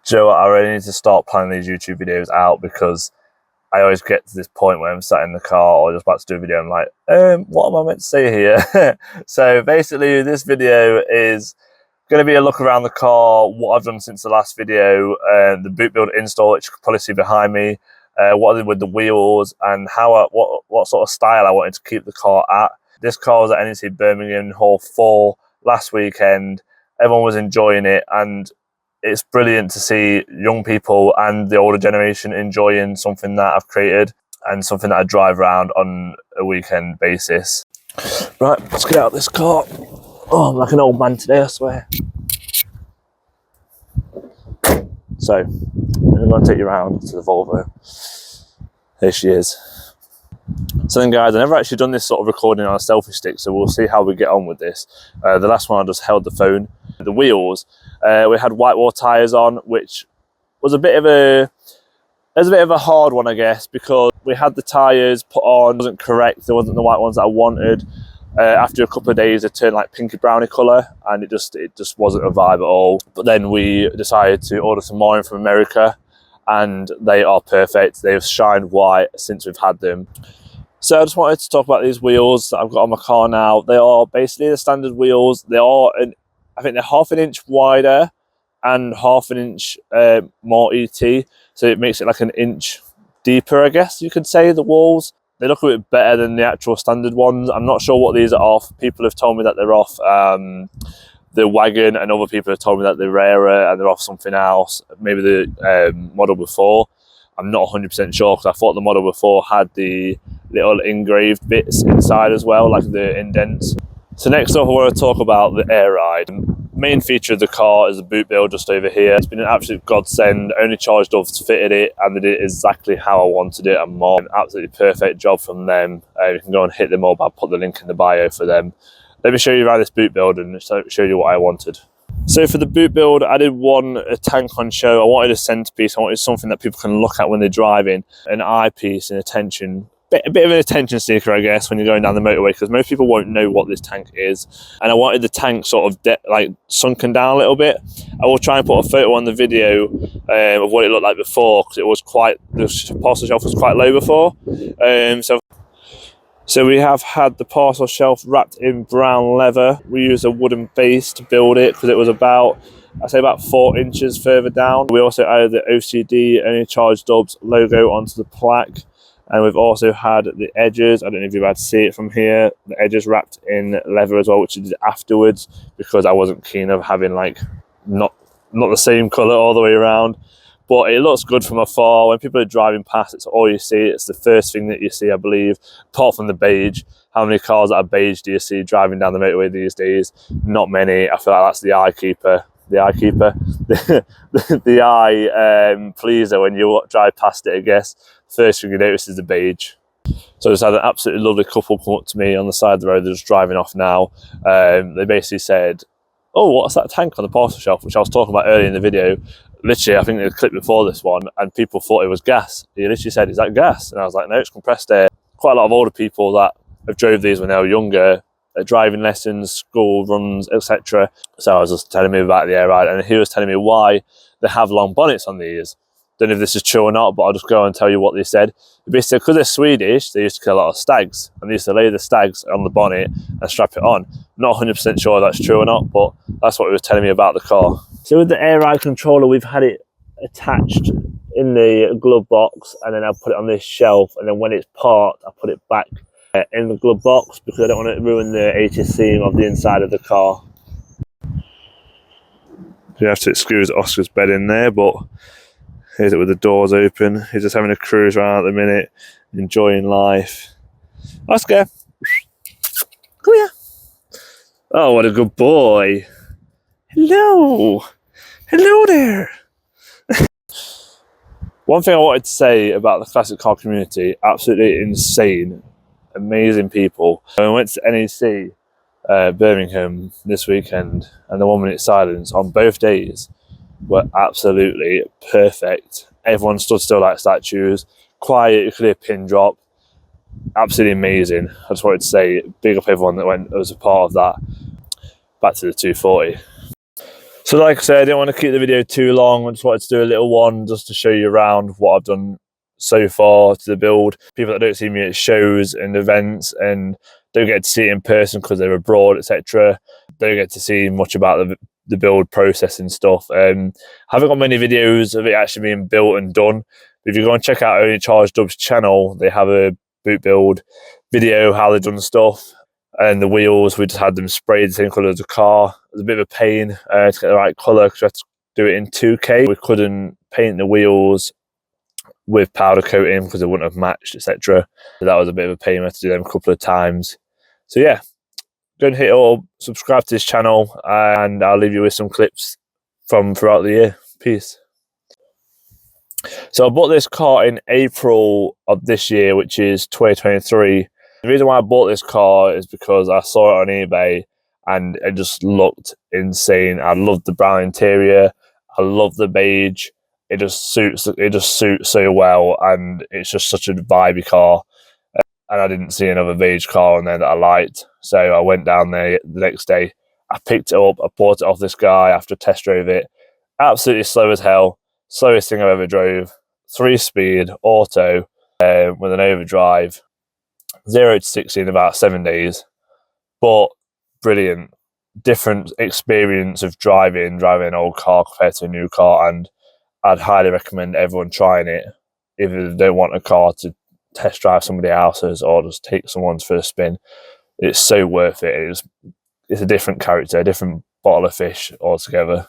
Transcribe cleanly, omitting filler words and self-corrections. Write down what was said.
Do you know what? I really need to start planning these YouTube videos out, because I always get to this point where I'm sat in the car or just about to do a video. I'm like, what am I meant to say here? So basically, this video is going to be a look around the car, what I've done since the last video, the boot build install, which you can probably see behind me, what I did with the wheels, and what sort of style I wanted to keep the car at. This car was at NEC Birmingham Hall 4 last weekend. Everyone was enjoying it, and it's brilliant to see young people and the older generation enjoying something that I've created and something that I drive around on a weekend basis. Right, let's get out of this car. Oh, I'm like an old man today, I swear. So, I'm going to take you around to the Volvo. There she is. So then, guys, I've never actually done this sort of recording on a selfie stick, so we'll see how we get on with this. The last one I just held the phone. The wheels, we had white wall tyres on, which was a bit of a hard one, I guess, because we had the tyres put on, it wasn't correct, there wasn't the white ones that I wanted. After a couple of days, they turned like pinky browny colour, and it just wasn't a vibe at all. But then we decided to order some more in from America, and they are perfect. They've shined white since we've had them. So I just wanted to talk about these wheels that I've got on my car now. They are basically the standard wheels. They are, I think they're half an inch wider and half an inch more ET. So it makes it like an inch deeper, I guess you could say, the walls. They look a bit better than the actual standard ones. I'm not sure what these are off. People have told me that they're off the wagon, and other people have told me that they're rarer and they're off something else, maybe the model before. I'm not 100% sure, because I thought the model before had the little engraved bits inside as well, like the indents. So next up, I want to talk about the air ride. The main feature of the car is the boot build just over here. It's been an absolute godsend. Only Charged Doves fitted it, and they did it exactly how I wanted it and more. An absolutely perfect job from them. You can go and hit them up. I'll put the link in the bio for them. Let me show you around this boot build and show you what I wanted. So for the boot build, I did a tank on show. I wanted a centerpiece. I wanted something that people can look at when they're driving, an eyepiece, an attention. A bit of an attention seeker, I guess, when you're going down the motorway, because most people won't know what this tank is. And I wanted the tank sort of like sunken down a little bit. I will try and put a photo on the video of what it looked like before, because the parcel shelf was quite low before. So we have had the parcel shelf wrapped in brown leather. We used a wooden base to build it, because it was about 4 inches further down. We also added the OCD Only Charged Doves logo onto the plaque. And we've also had the edges, I don't know if you've had to see it from here, the edges wrapped in leather as well, which I did afterwards, because I wasn't keen of having like not the same colour all the way around. But it looks good from afar. When people are driving past, it's all you see. It's the first thing that you see, I believe, apart from the beige. How many cars that are beige do you see driving down the motorway these days? Not many. I feel like that's the eye keeper. The eye pleaser when you drive past it, I guess. First thing you notice is the beige. So I just had an absolutely lovely couple come up to me on the side of the road. They're just driving off now. They basically said, "Oh, what's that tank on the parcel shelf?" Which I was talking about earlier in the video. Literally, I think the clip before this one, and people thought it was gas. He literally said, "Is that gas?" And I was like, "No, it's compressed air." Quite a lot of older people that have drove these when they were younger, driving lessons, school runs, etc. So I was just telling me about the air ride, and he was telling me why they have long bonnets on these. Don't know if this is true or not, but I'll just go and tell you what they said. They basically said, because they're Swedish, they used to kill a lot of stags, and they used to lay the stags on the bonnet and strap it on. Not 100% sure that's true or not, but that's what he was telling me about the car. So with the air ride controller, we've had it attached in the glove box, and then I'll put it on this shelf, and then when it's parked, I'll put it back in the glove box, because I don't want to ruin the 80 seam of the inside of the car. You have to excuse Oscar's bed in there, but here's it with the doors open. He's just having a cruise around at the minute, enjoying life. Oscar, come here. Oh, what a good boy. Hello. Hello there. One thing I wanted to say about the classic car community, absolutely insane, amazing people. I went to NEC Birmingham this weekend, and the 1 minute silence on both days were absolutely perfect. Everyone stood still like statues, quiet, you could hear a pin drop. Absolutely amazing. I just wanted to say big up everyone that was a part of that. Back to the 240. So like I said, I didn't want to keep the video too long. I just wanted to do a little one just to show you around what I've done so far to the build. People that don't see me at shows and events and don't get to see it in person because they're abroad, etc., don't get to see much about the build process and stuff. I haven't got many videos of it actually being built and done. But if you go and check out Only Charge Dub's channel, they have a boot build video, how they've done stuff. And the wheels, we just had them sprayed the same colour as the car. It was a bit of a pain to get the right colour because we had to do it in 2K. We couldn't paint the wheels with powder coating because they wouldn't have matched, etc. So that was a bit of a pain. We had to do them a couple of times. So yeah, go and hit up, subscribe to this channel, and I'll leave you with some clips from throughout the year. Peace. So I bought this car in April of this year, which is 2023. The reason why I bought this car is because I saw it on eBay and it just looked insane. I loved the brown interior. I love the beige. It just suits so well, and it's just such a vibey car. And I didn't see another beige car on there that I liked, so I went down there the next day. I picked it up. I bought it off this guy after test drove it. Absolutely slow as hell. Slowest thing I've ever drove. 3-speed auto with an overdrive. 0 to 60 in about 7 days, but brilliant. Different experience of driving an old car compared to a new car, and I'd highly recommend everyone trying it if they don't want a car to test drive somebody else's or just take someone's for a spin. It's so worth it. It's a different character, a different bottle of fish altogether.